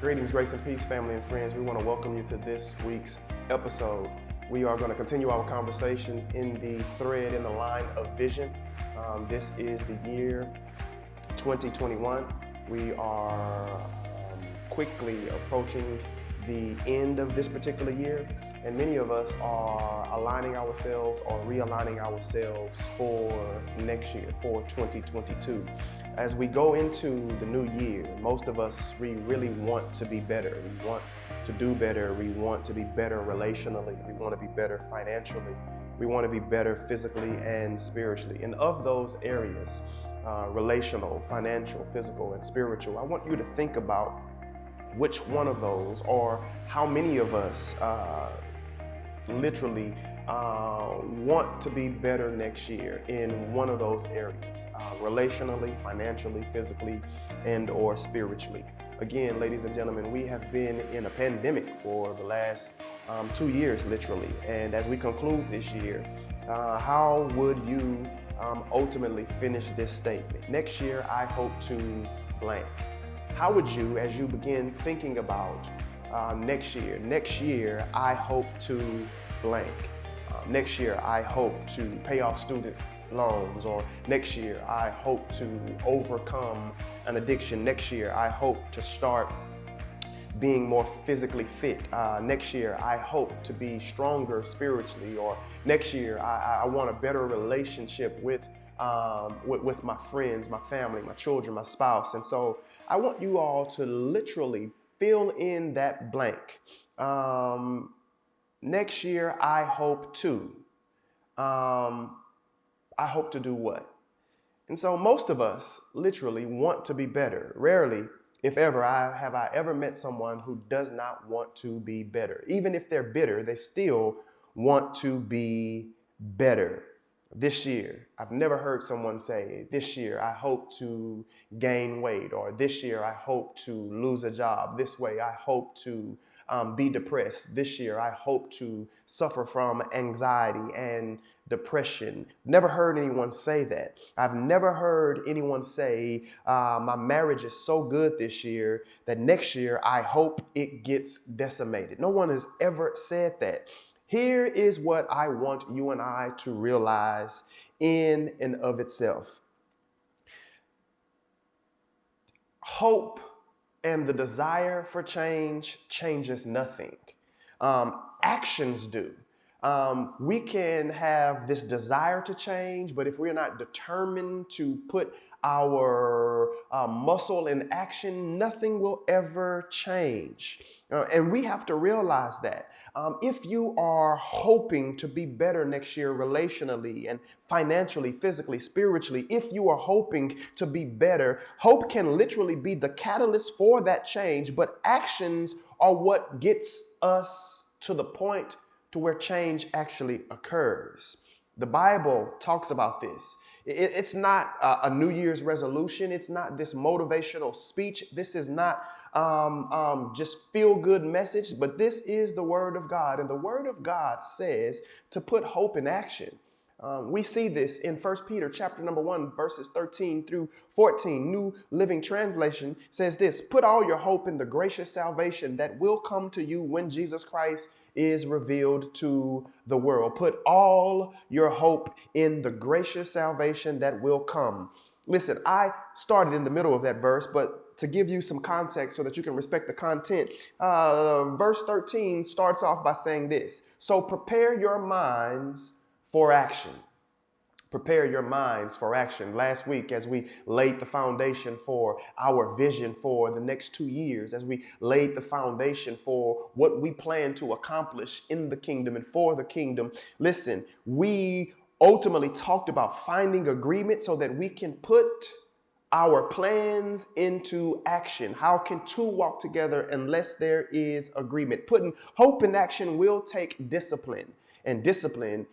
Greetings, grace and peace, family and friends. We want to welcome you to this week's episode. We are going to continue our conversations in the thread in the line of vision. This is the year 2021. We are quickly approaching the end of this particular year, and many of us are aligning ourselves or realigning ourselves for next year, for 2022. As we go into the new year, most of us, we really want to be better. We want to do better. We want to be better relationally. We want to be better financially. We want to be better physically and spiritually. And of those areas, relational, financial, physical, and spiritual, I want you to think about which one of those, or how many of us literally want to be better next year in one of those areas, relationally, financially, physically, and or spiritually. Again, ladies and gentlemen, we have been in a pandemic for the last 2 years, literally. And as we conclude this year, how would you ultimately finish this statement? Next year, I hope to blank. How would you, as you begin thinking about next year, I hope to blank. Next year, I hope to pay off student loans, or next year, I hope to overcome an addiction. Next year, I hope to start being more physically fit. Next year, I hope to be stronger spiritually, or next year, I want a better relationship with my friends, my family, my children, my spouse. And so I want you all to literally fill in that blank. Next year, I hope to. I hope to do what? And so most of us literally want to be better. Rarely, if ever, have I ever met someone who does not want to be better. Even if they're bitter, they still want to be better. This year, I've never heard someone say, this year, I hope to gain weight, or this year, I hope to lose a job. This way, I hope to be depressed. This year, I hope to suffer from anxiety and depression. Never heard anyone say that. I've never heard anyone say, my marriage is so good this year that next year, I hope it gets decimated. No one has ever said that. Here is what I want you and I to realize in and of itself. Hope and the desire for change changes nothing. Actions do. We can have this desire to change, but if we're not determined to put our muscle in action, nothing will ever change. And we have to realize that. If you are hoping to be better next year relationally and financially, physically, spiritually, if you are hoping to be better, hope can literally be the catalyst for that change, but actions are what gets us to the point to where change actually occurs. The Bible talks about this. It's not a New Year's resolution. It's not this motivational speech. This is not just feel-good message, but this is the Word of God. And the Word of God says to put hope in action. We see this in 1 Peter chapter number 1, verses 13 through 14. New Living Translation says this: put all your hope in the gracious salvation that will come to you when Jesus Christ is revealed to the world. Put all your hope in the gracious salvation that will come. Listen, I started in the middle of that verse, but to give you some context so that you can respect the content, verse 13 starts off by saying this: so prepare your minds for action. Prepare your minds for action. Last week, as we laid the foundation for our vision for the next 2 years, as we laid the foundation for what we plan to accomplish in the kingdom and for the kingdom, listen, we ultimately talked about finding agreement so that we can put our plans into action. How can two walk together unless there is agreement? Putting hope in action will take discipline, and discipline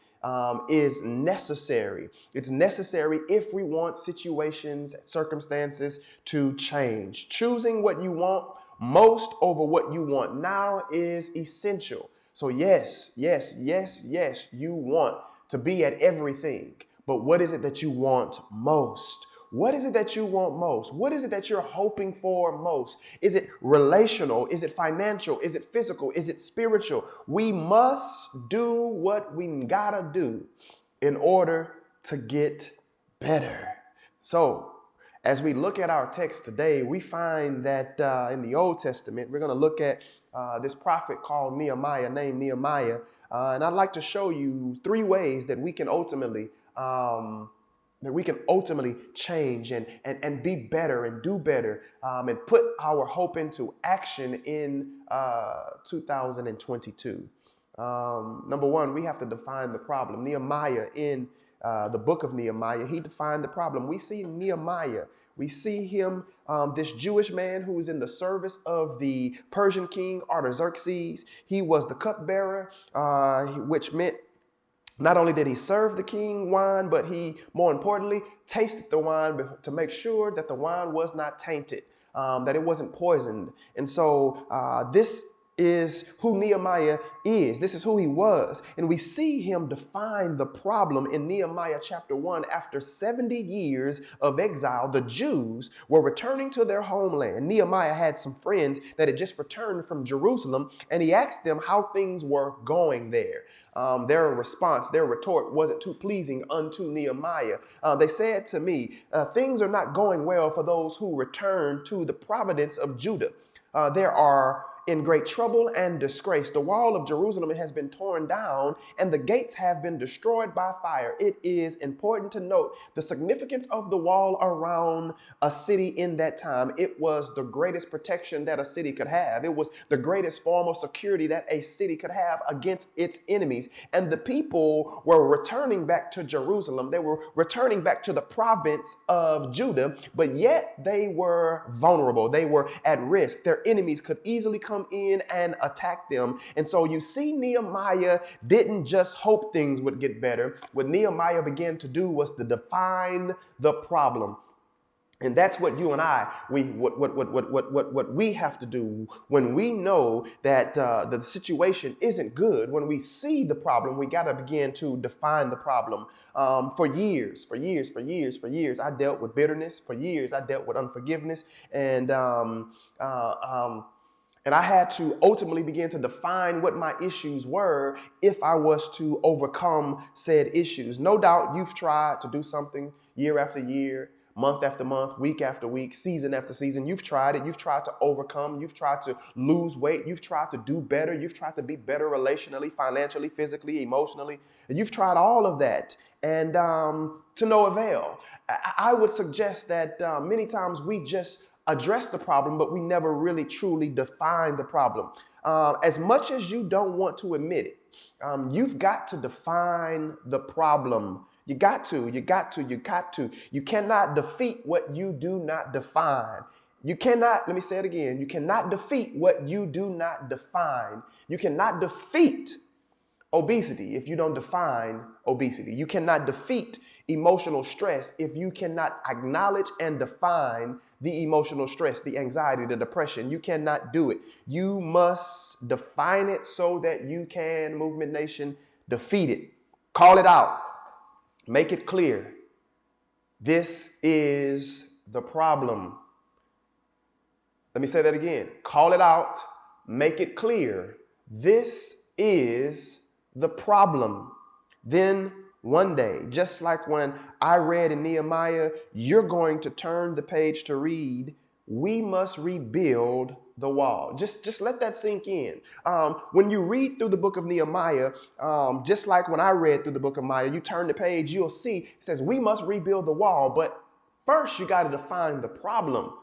is necessary. It's necessary if we want situations, circumstances to change. Choosing what you want most over what you want now is essential. So yes, you want to be at everything, but what is it that you want most? What is it that you want most? What is it that you're hoping for most? Is it relational? Is it financial? Is it physical? Is it spiritual? We must do what we gotta do in order to get better. So, as we look at our text today, we find that in the Old Testament, we're going to look at this prophet called Nehemiah, named Nehemiah. And I'd like to show you 3 ways that we can ultimately change and be better and do better and put our hope into action in 2022. Number 1, we have to define the problem. Nehemiah, in the book of Nehemiah, he defined the problem. We see Nehemiah. We see him, this Jewish man who was in the service of the Persian king Artaxerxes. He was the cupbearer, which meant not only did he serve the king wine, but he, more importantly, tasted the wine to make sure that the wine was not tainted, that it wasn't poisoned. And so this is who Nehemiah is. This is who he was. And we see him define the problem in Nehemiah chapter 1. After 70 years of exile, the Jews were returning to their homeland. Nehemiah had some friends that had just returned from Jerusalem, and he asked them how things were going there. Their response, their retort wasn't too pleasing unto Nehemiah. They said to me, things are not going well for those who return to the providence of Judah. There are in great trouble and disgrace. The wall of Jerusalem has been torn down and the gates have been destroyed by fire. It is important to note the significance of the wall around a city in that time. It was the greatest protection that a city could have. It was the greatest form of security that a city could have against its enemies. And the people were returning back to Jerusalem. They were returning back to the province of Judah, but yet they were vulnerable. They were at risk. Their enemies could easily come in and attack them. And so you see, Nehemiah didn't just hope things would get better. What Nehemiah began to do was to define the problem. And that's what you and I, what we have to do when we know that the situation isn't good. When we see the problem, we got to begin to define the problem. For years, I dealt with bitterness. For years, I dealt with unforgiveness, and I had to ultimately begin to define what my issues were if I was to overcome said issues. No doubt you've tried to do something year after year, month after month, week after week, season after season. You've tried it. You've tried to overcome. You've tried to lose weight. You've tried to do better. You've tried to be better relationally, financially, physically, emotionally. And you've tried all of that. And to no avail. I would suggest that many times we just address the problem, but we never really truly define the problem. As much as you don't want to admit it, you've got to define the problem. You got to. You cannot defeat what you do not define. You cannot, let me say it again, you cannot defeat what you do not define. You cannot defeat obesity if you don't define obesity. You cannot defeat emotional stress if you cannot acknowledge and define the emotional stress, the anxiety, the depression. You cannot do it. You must define it so that you can, Movement Nation, defeat it. Call it out. Make it clear. This is the problem. Let me say that again. Call it out. Make it clear. This is the problem. Then one day, just like when I read in Nehemiah, you're going to turn the page to read, we must rebuild the wall. Just let that sink in. When you read through the book of Nehemiah, just like when I read through the book of Nehemiah, you turn the page, you'll see it says we must rebuild the wall. But first, you got to define the problem.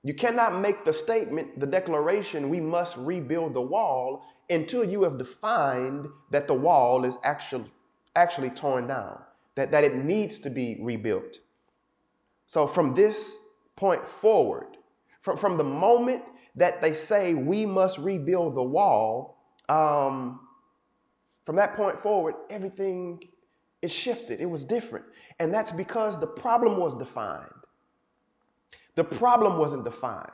You cannot make the statement, the declaration, we must rebuild the wall until you have defined that the wall is actually torn down, that it needs to be rebuilt. So from this point forward, from the moment that they say we must rebuild the wall, from that point forward, everything is shifted. It was different. And that's because the problem was defined. The problem wasn't defined.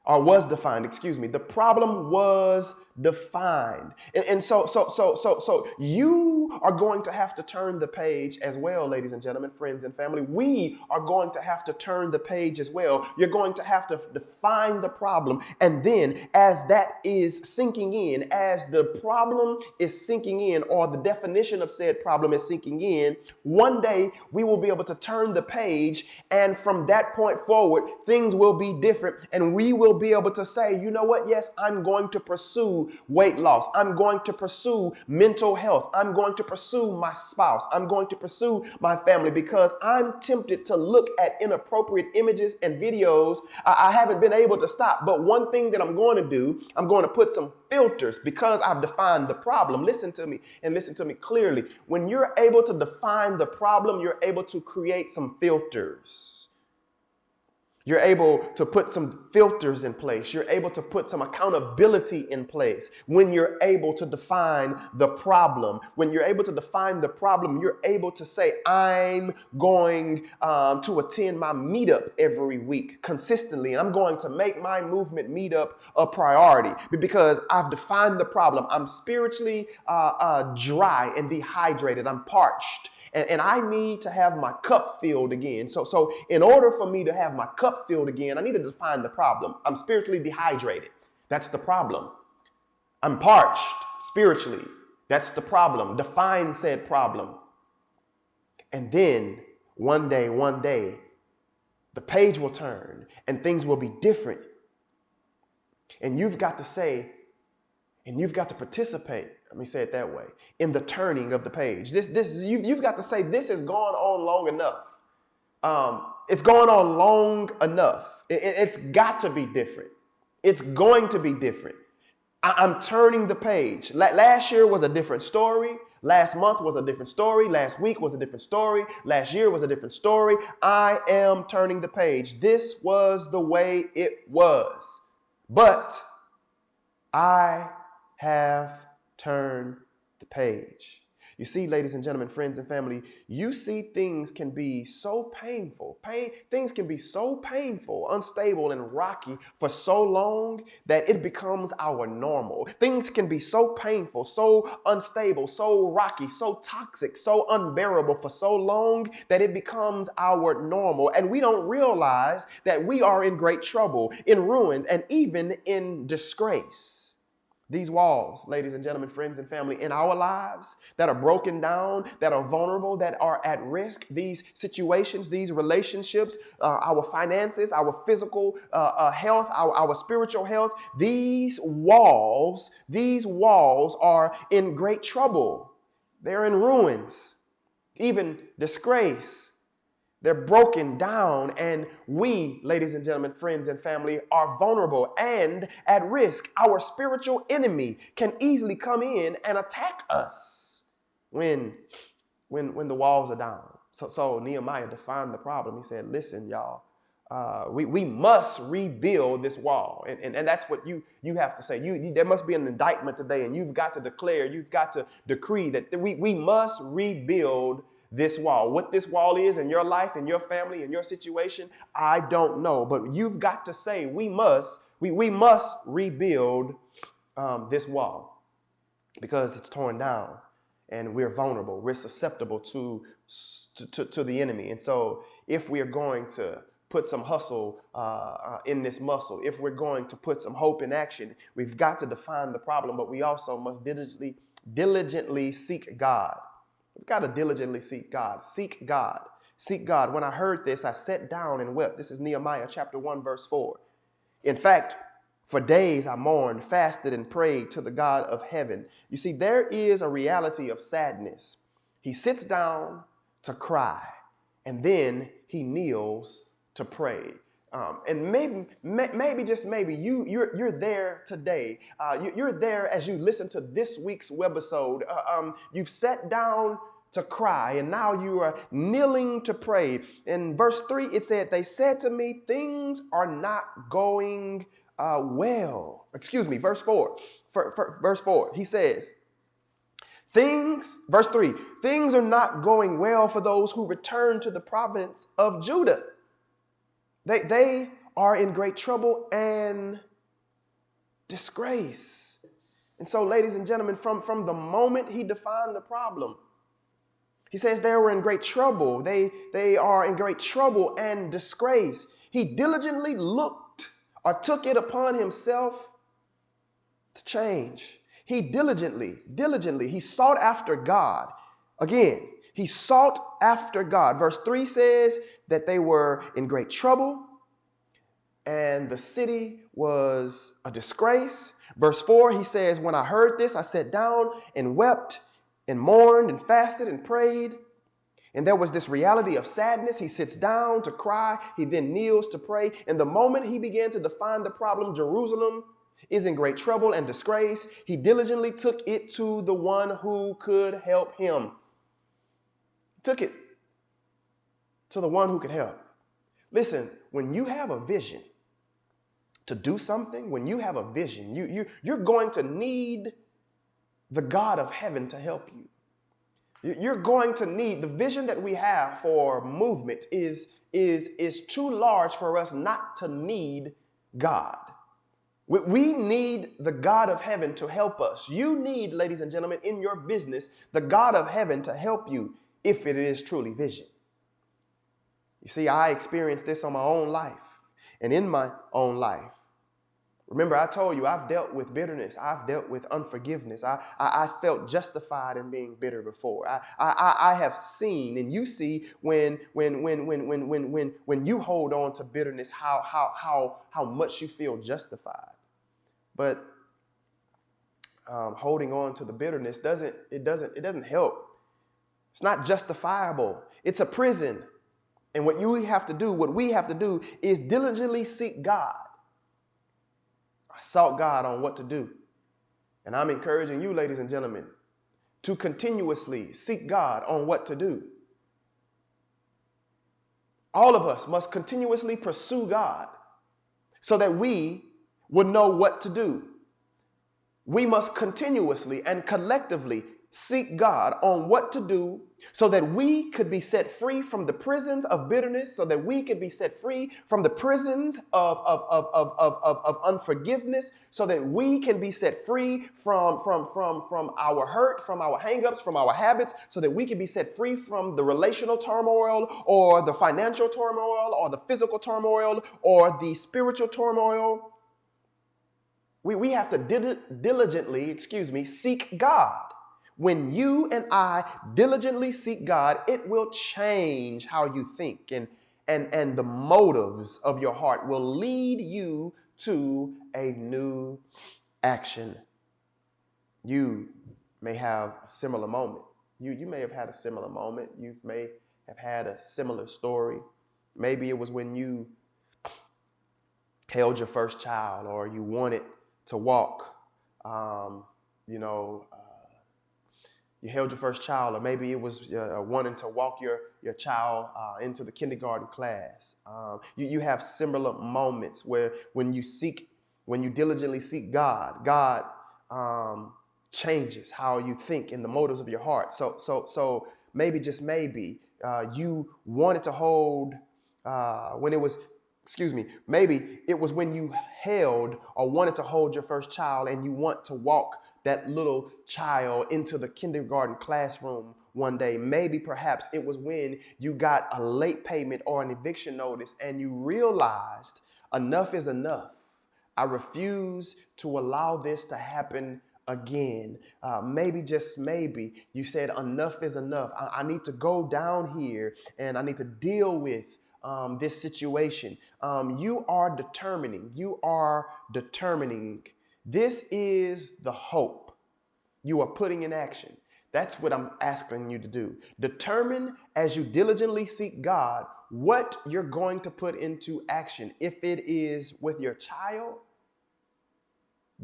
or was defined, excuse me. The problem was defined. And so you are going to have to turn the page as well, ladies and gentlemen, friends and family. We are going to have to turn the page as well. You're going to have to define the problem. And then as that is sinking in, as the problem is sinking in, or the definition of said problem is sinking in, one day we will be able to turn the page. And from that point forward, things will be different. And we will be able to say, you know what? Yes, I'm going to pursue weight loss. I'm going to pursue mental health. I'm going to pursue my spouse. I'm going to pursue my family, because I'm tempted to look at inappropriate images and videos. I haven't been able to stop. But one thing that I'm going to do, I'm going to put some filters, because I've defined the problem. Listen to me, and listen to me clearly. When you're able to define the problem, you're able to create some filters. You're able to put some filters in place. You're able to put some accountability in place when you're able to define the problem. When you're able to define the problem, you're able to say, I'm going to attend my meetup every week consistently, and I'm going to make my movement meetup a priority because I've defined the problem. I'm spiritually dry and dehydrated. I'm parched. And I need to have my cup filled again. So in order for me to have my cup filled again, I need to define the problem. I'm spiritually dehydrated. That's the problem. I'm parched spiritually. That's the problem. Define said problem. And then one day, the page will turn and things will be different. And you've got to say, and you've got to participate, let me say it that way, in the turning of the page. You've got to say, this has gone on long enough. It's gone on long enough. It's got to be different. It's going to be different. I'm turning the page. Last year was a different story. Last month was a different story. Last week was a different story. Last year was a different story. I am turning the page. This was the way it was. But I have turned the page. You see, ladies and gentlemen, friends and family, you see things can be so painful. Things can be so painful, unstable, and rocky for so long that it becomes our normal. Things can be so painful, so unstable, so rocky, so toxic, so unbearable for so long that it becomes our normal. And we don't realize that we are in great trouble, in ruins, and even in disgrace. These walls, ladies and gentlemen, friends and family, in our lives that are broken down, that are vulnerable, that are at risk, these situations, these relationships, our finances, our physical health, our spiritual health, these walls are in great trouble. They're in ruins, even disgrace. They're broken down, and we, ladies and gentlemen, friends and family, are vulnerable and at risk. Our spiritual enemy can easily come in and attack us when the walls are down. So Nehemiah defined the problem. He said, listen, y'all, we must rebuild this wall. And that's what you have to say. There must be an indictment today, and you've got to declare, you've got to decree that we must rebuild this wall. What this wall is in your life, in your family, in your situation, I don't know. But you've got to say, we must rebuild this wall, because it's torn down and we're vulnerable. We're susceptible to the enemy. And so if we are going to put some hustle in this muscle, if we're going to put some hope in action, we've got to define the problem, but we also must diligently seek God. We've got to diligently seek God. Seek God. Seek God. When I heard this, I sat down and wept. This is Nehemiah chapter 1, verse 4. In fact, for days I mourned, fasted, and prayed to the God of heaven. You see, there is a reality of sadness. He sits down to cry, and then he kneels to pray. And maybe just maybe you're there today. You're there as you listen to this week's webisode. You've sat down to cry, and now you are kneeling to pray. In verse 3, it said, they said to me, things are not going well. Excuse me, verse 4. Verse 4, he says, verse 3, things are not going well for those who return to the province of Judah. They are in great trouble and disgrace. And so, ladies and gentlemen, from the moment he defined the problem, he says they were in great trouble. They are in great trouble and disgrace. He diligently looked or took it upon himself to change. He diligently, he sought after God. Again, he sought after God. Verse 3 says that they were in great trouble and the city was a disgrace. Verse 4, he says, when I heard this, I sat down and wept and mourned and fasted and prayed. And there was this reality of sadness. He sits down to cry. He then kneels to pray. And the moment he began to define the problem, Jerusalem is in great trouble and disgrace, he diligently took it to the one who could help him. Took it to the one who could help. Listen, when you have a vision to do something, when you have a vision, you're going to need the God of heaven to help you. You're going to need the vision that we have for movement is too large for us not to need God. We need the God of heaven to help us. You need, ladies and gentlemen, in your business, the God of heaven to help you if it is truly vision. You see, I experienced this on my own life and in my own life. Remember, I told you I've dealt with bitterness. I've dealt with unforgiveness. I felt justified in being bitter before. I have seen, and you see when you hold on to bitterness, how much you feel justified. But holding on to the bitterness doesn't help. It's not justifiable. It's a prison. And what we have to do is diligently seek God. I sought God on what to do. And I'm encouraging you, ladies and gentlemen, to continuously seek God on what to do. All of us must continuously pursue God so that we would know what to do. We must continuously and collectively seek God on what to do so that we could be set free from the prisons of bitterness, so that we could be set free from the prisons of unforgiveness, so that we can be set free from our hurt, from our hangups, from our habits, so that we can be set free from the relational turmoil or the financial turmoil or the physical turmoil or the spiritual turmoil. We have to diligently, seek God. When you and I diligently seek God, it will change how you think, and the motives of your heart will lead you to a new action. You may have a similar moment. You may have had a similar moment. You may have had a similar story. Maybe it was when you held your first child, or you wanted to walk, you held your first child, or maybe it was wanting to walk your child into the kindergarten class. You have similar moments where when you diligently seek God, God changes how you think and the motives of your heart. So maybe, just maybe, you wanted to hold maybe it was when you held or wanted to hold your first child and you want to walk that little child into the kindergarten classroom one day. Maybe perhaps it was when you got a late payment or an eviction notice and you realized enough is enough. I refuse to allow this to happen again. Maybe, just maybe, you said enough is enough. I need to go down here and I need to deal with this situation. You are determining. This is the hope you are putting in action. That's what I'm asking you to do. Determine as you diligently seek God what you're going to put into action. If it is with your child,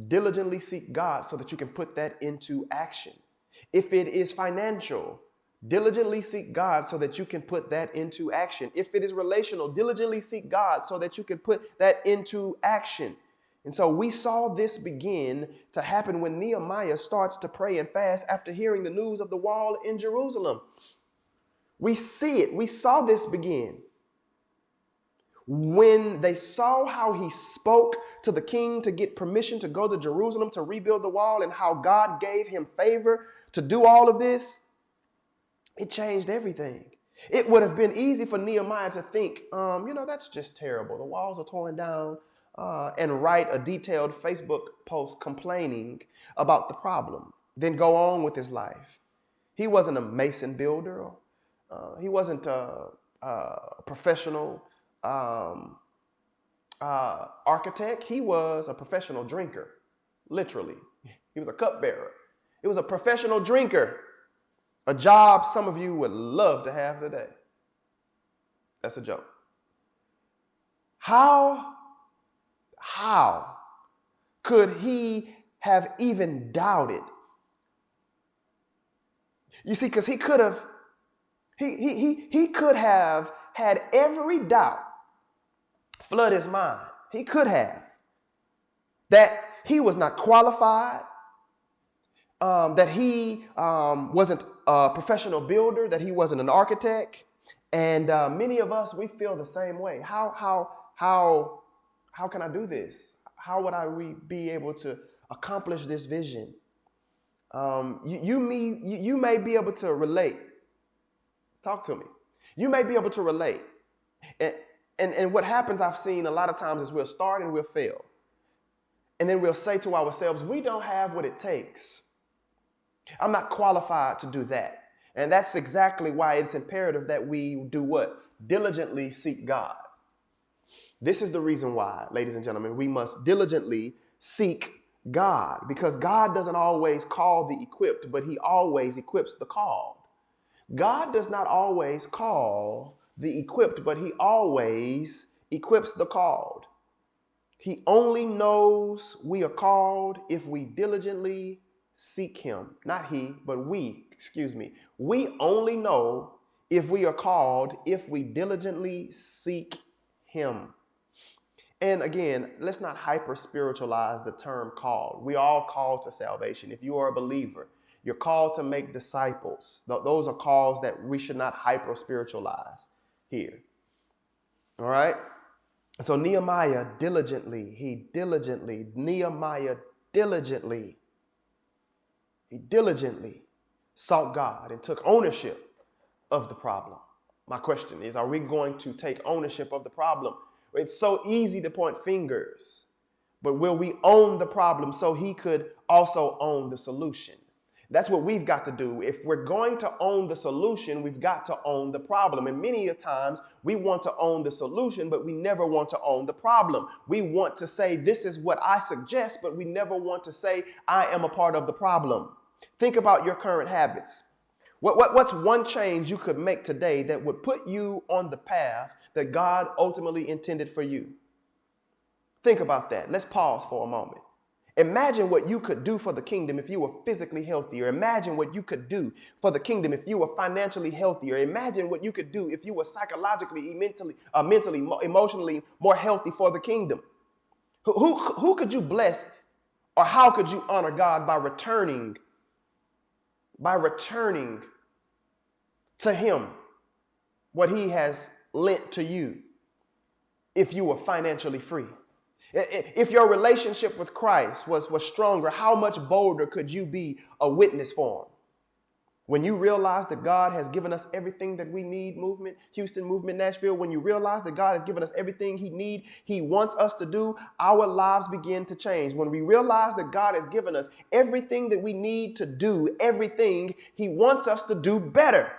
diligently seek God so that you can put that into action. If it is financial, diligently seek God so that you can put that into action. If it is relational, diligently seek God so that you can put that into action. And so we saw this begin to happen when Nehemiah starts to pray and fast after hearing the news of the wall in Jerusalem. We see it. We saw this begin when they saw how he spoke to the king to get permission to go to Jerusalem to rebuild the wall and how God gave him favor to do all of this, it changed everything. It would have been easy for Nehemiah to think, that's just terrible. The walls are torn down, and write a detailed Facebook post complaining about the problem, then go on with his life. He wasn't a mason builder. He wasn't a professional architect. He was a professional drinker, literally. He was a cupbearer. He was a professional drinker, a job some of you would love to have today. That's a joke. How could he have even doubted? You see, because he could have had every doubt flood his mind. He could have. That he was not qualified, that he wasn't a professional builder, that he wasn't an architect. And many of us, we feel the same way. How can I do this? How would I be able to accomplish this vision? You may be able to relate. Talk to me. You may be able to relate. And what happens, I've seen a lot of times, is we'll start and we'll fail. And then we'll say to ourselves, we don't have what it takes. I'm not qualified to do that. And that's exactly why it's imperative that we do what? Diligently seek God. This is the reason why, ladies and gentlemen, we must diligently seek God, because God doesn't always call the equipped, but he always equips the called. God does not always call the equipped, but he always equips the called. He only knows we are called if we diligently seek him. Not he, but we. We only know if we are called if we diligently seek him. And again, let's not hyper-spiritualize the term called. We are all called to salvation. If you are a believer, you're called to make disciples. Those are calls that we should not hyper-spiritualize here. All right? So Nehemiah diligently sought God and took ownership of the problem. My question is, are we going to take ownership of the problem? It's so easy to point fingers, but will we own the problem so he could also own the solution? That's what we've got to do. If we're going to own the solution, we've got to own the problem. And many a times we want to own the solution, but we never want to own the problem. We want to say, this is what I suggest, but we never want to say, I am a part of the problem. Think about your current habits. What's one change you could make today that would put you on the path that God ultimately intended for you? Think about that. Let's pause for a moment. Imagine what you could do for the kingdom if you were physically healthier. Imagine what you could do for the kingdom if you were financially healthier. Imagine what you could do if you were psychologically, mentally, emotionally more healthy for the kingdom. Who could you bless, or how could you honor God by returning to him what he has lent to you if you were financially free? If your relationship with Christ was stronger, how much bolder could you be a witness for him? When you realize that God has given us everything that we need, movement, Houston, movement, Nashville, when you realize that God has given us everything he wants us to do, our lives begin to change. When we realize that God has given us everything that we need to do, everything he wants us to do better.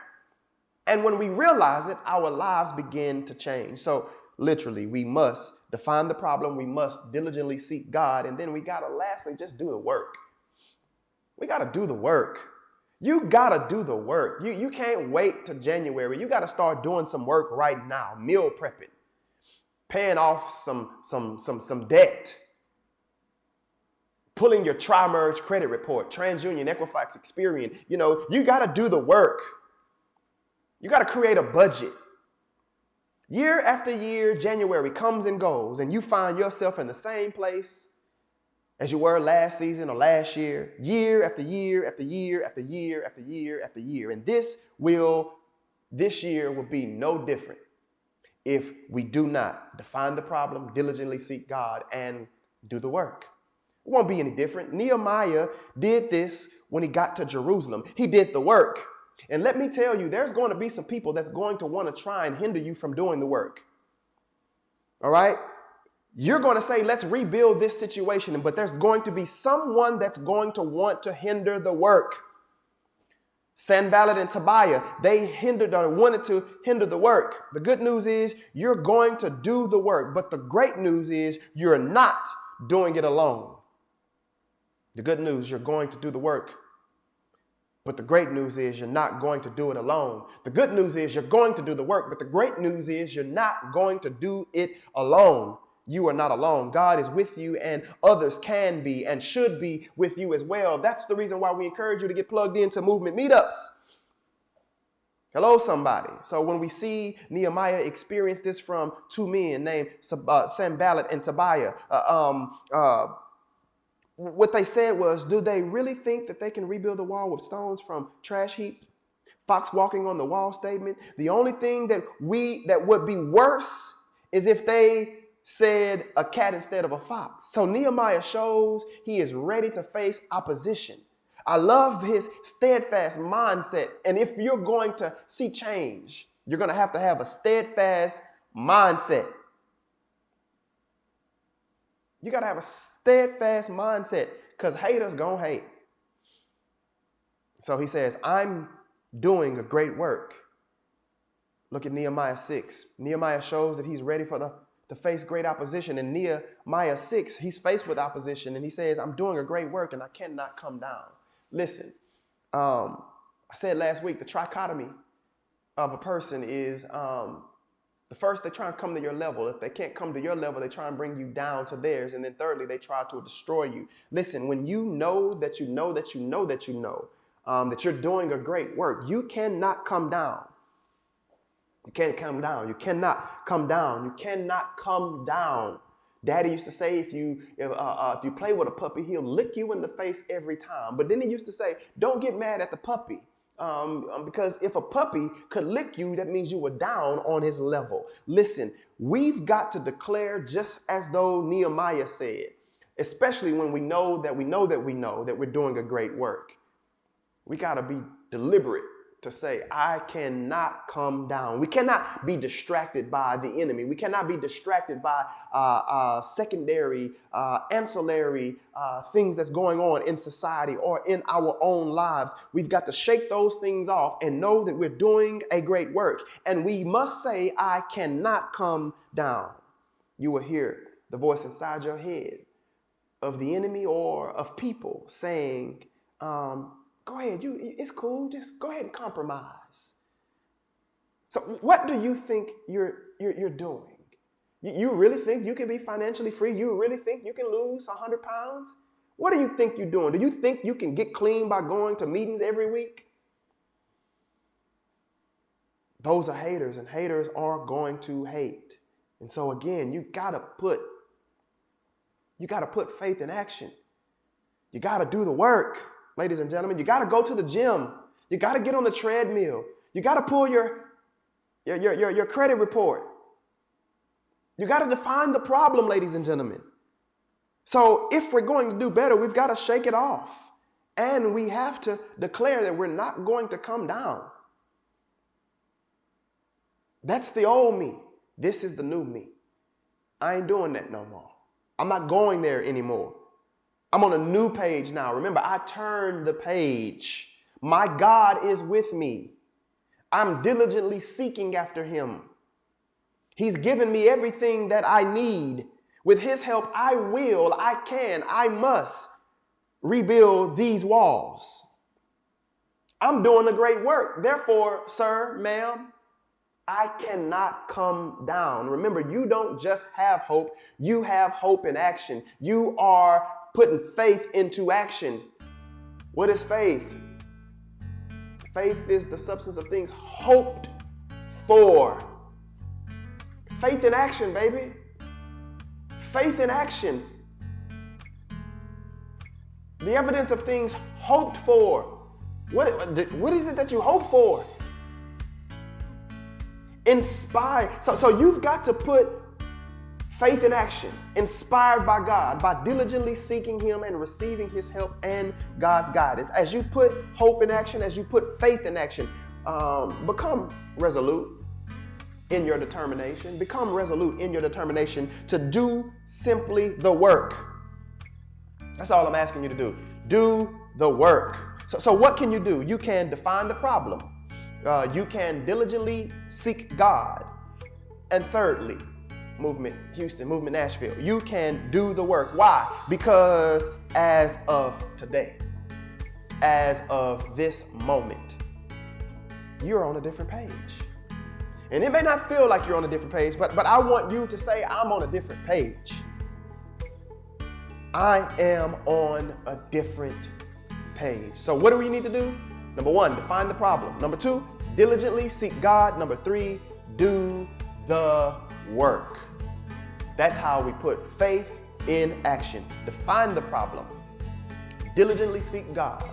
And when we realize it, our lives begin to change. So literally, we must define the problem. We must diligently seek God. And then we got to lastly just do the work. We got to do the work. You got to do the work. You can't wait till January. You got to start doing some work right now. Meal prepping, paying off some debt, pulling your Tri-Merge credit report, TransUnion, Equifax, Experian. You got to do the work. You got to create a budget. Year after year, January comes and goes, and you find yourself in the same place as you were last season or last year, year after year after year after year after year after year. And this year will be no different. if we do not define the problem, diligently seek God, and do the work. It won't be any different. Nehemiah did this when he got to Jerusalem. He did the work. And let me tell you, there's going to be some people that's going to want to try and hinder you from doing the work. All right? You're going to say, let's rebuild this situation. But there's going to be someone that's going to want to hinder the work. Sanballat and Tobiah, they wanted to hinder the work. The good news is you're going to do the work. But the great news is you're not doing it alone. The good news, you're going to do the work. But the great news is you're not going to do it alone. The good news is you're going to do the work. But the great news is you're not going to do it alone. You are not alone. God is with you, and others can be and should be with you as well. That's the reason why we encourage you to get plugged into movement meetups. Hello, somebody. So when we see Nehemiah experience this from two men named Sanballat and Tobiah, what they said was, do they really think that they can rebuild the wall with stones from trash heap? Fox walking on the wall statement. The only thing that would be worse is if they said a cat instead of a fox. So Nehemiah shows he is ready to face opposition. I love his steadfast mindset. And if you're going to see change, you're going to have a steadfast mindset. You got to have a steadfast mindset because haters gonna hate. So he says, I'm doing a great work. Look at Nehemiah 6. Nehemiah shows that he's ready to face great opposition. In Nehemiah 6, he's faced with opposition and he says, I'm doing a great work and I cannot come down. Listen, I said last week, the trichotomy of a person is the first, they try and come to your level. If they can't come to your level, they try and bring you down to theirs. And then thirdly, they try to destroy you. Listen, when you know that you know that you know that you know that you're doing a great work, you cannot come down. You can't come down. You cannot come down. You cannot come down. Daddy used to say, if you play with a puppy, he'll lick you in the face every time. But then he used to say, don't get mad at the puppy. Because if a puppy could lick you, that means you were down on his level. Listen, we've got to declare just as though Nehemiah said, especially when we know that we're doing a great work. We got to be deliberate to say, I cannot come down. We cannot be distracted by the enemy. We cannot be distracted by secondary, ancillary things that's going on in society or in our own lives. We've got to shake those things off and know that we're doing a great work. And we must say, I cannot come down. You will hear the voice inside your head of the enemy or of people saying, go ahead, it's cool. Just go ahead and compromise. So what do you think you're doing? You really think you can be financially free? You really think you can lose 100 pounds? What do you think you're doing? Do you think you can get clean by going to meetings every week? Those are haters, and haters are going to hate. And so again, you gotta put faith in action. You gotta do the work. Ladies and gentlemen, you got to go to the gym. You got to get on the treadmill. You got to pull your credit report. You got to define the problem, ladies and gentlemen. So if we're going to do better, we've got to shake it off. And we have to declare that we're not going to come down. That's the old me. This is the new me. I ain't doing that no more. I'm not going there anymore. I'm on a new page now. Remember, I turned the page. My God is with me. I'm diligently seeking after him. He's given me everything that I need. With his help, I must rebuild these walls. I'm doing a great work. Therefore, sir, ma'am, I cannot come down. Remember, you don't just have hope. You have hope in action. You are putting faith into action. What is faith? Faith is the substance of things hoped for. Faith in action, baby. Faith in action. The evidence of things hoped for. What is it that you hope for? Inspired. So you've got to put faith in action, inspired by God, by diligently seeking Him and receiving His help and God's guidance. As you put hope in action, as you put faith in action, become resolute in your determination. Become resolute in your determination to do simply the work. That's all I'm asking you to do. Do the work. So what can you do? You can define the problem. You can diligently seek God. And thirdly, Movement Houston, Movement Nashville, you can do the work. Why? Because as of today, as of this moment, you're on a different page. And it may not feel like you're on a different page, but I want you to say, I'm on a different page. I am on a different page. So what do we need to do? Number one, define the problem. Number two, diligently seek God. Number three, do the work. That's how we put faith in action. Define the problem, diligently seek God,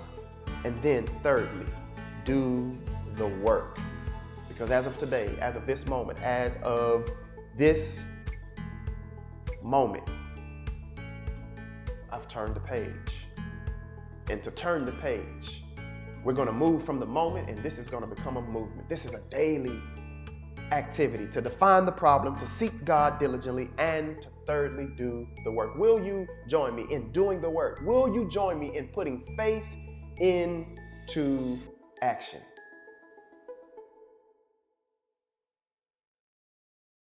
and then thirdly, do the work. Because as of today, as of this moment, as of this moment, I've turned the page. And to turn the page, we're going to move from the moment, and this is going to become a movement. This is a daily activity to define the problem, to seek God diligently, and to thirdly do the work. Will you join me in doing the work? Will you join me in putting faith into action?